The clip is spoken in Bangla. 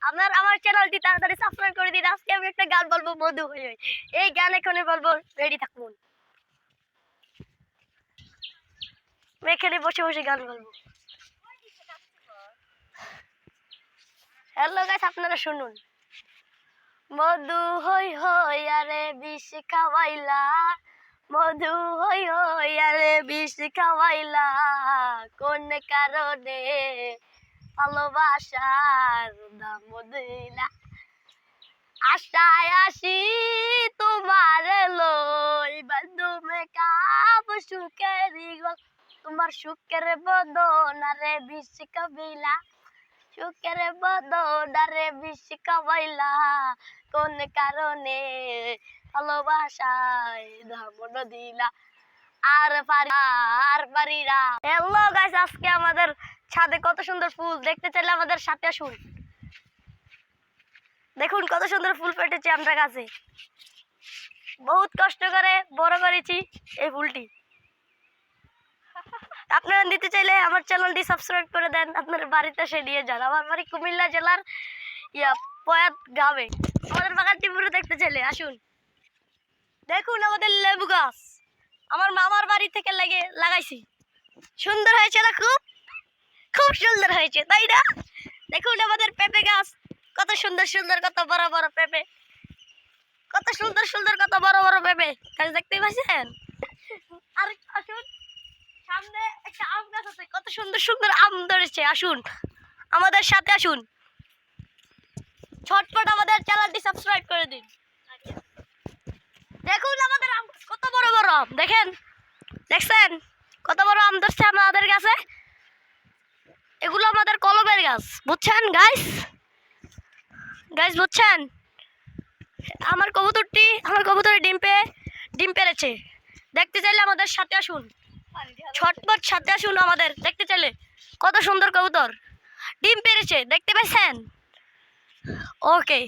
আমার চ্যানেলটি তাড়াতাড়ি সাবস্ক্রাইব করে দিন। আজকে আমি একটা গান বলবো মধু হই হই। এই গান এখানে বলবো, রেডি থাকুন। আমি এখানে বসে বসে গান বলবো। হ্যালো গাইস, আপনারা শুনুন। মধু হই হই আরে বিষ খাওয়াইলা, মধু হই হই আরে বিষ খাওয়াইলা, কোন কারণে ভালোবাসার দাম দিলা। আশায় আসি তোমার লই, বান্ধবে কাপ সুখের গল, তোমার সুখের বদন আরে বিষ খাবিলা, সুখের বদন আরে বিষ খাওয়াইলা, কোন কারণে ভালোবাসায় দাম দিলা। আর পারি না। হ্যালো গাইস, আজকে আমাদের ছাদে কত সুন্দর ফুল, দেখতে চাইলে আমাদের সাথে আসুন। দেখুন কত সুন্দর ফুল ফুটেছে আমরা গাছে। বহুত কষ্ট করে বড় করেছি এই ফুলটি। আপনারা নিতে চাইলে আমার চ্যানেলটি সাবস্ক্রাইব করে দেন, আপনার বাড়িতে এসে নিয়ে যান। আমার বাড়ি কুমিল্লা জেলার পয়াত গ্রামে। আমাদের বাগানটি পুরো দেখতে চাইলে আসুন। দেখুন আমাদের লেবু গাছ আমার মামার বাড়ি থেকে লাগাইছি। সুন্দর হয়েছে না? খুব খুব সুন্দর হয়েছে, তাই না? দেখুন আমাদের পেঁপে গাছ কত সুন্দর সুন্দর, কত বড় বড় পেঁপে, কত সুন্দর সুন্দর, কত বড় বড় পেঁপে গাছ দেখতেই পাচ্ছেন। আর আসুন, সামনে একটা আম গাছ আছে, কত সুন্দর সুন্দর আম ধরেছে। আসুন আমাদের সাথে আসুন, ঝটপট আমাদের চ্যানেলটি সাবস্ক্রাইব করে দিন। দেখুন আমাদের আম গাছ কত বড় বড় আম, দেখছেন কত বড় আম ধরছে আমাদের গাছে। এগুলো আমাদের কলমের গাছ, বুঝছেন গাইস? বুঝছেন? আমার কবুতরের ডিম পেরেছে। দেখতে চাইলে আমাদের সাথে আসুন, ছটপট সাথে আসুন আমাদের। দেখতে চাইলে কত সুন্দর কবুতর ডিম পেরেছে, দেখতে পাচ্ছেন? ওকে।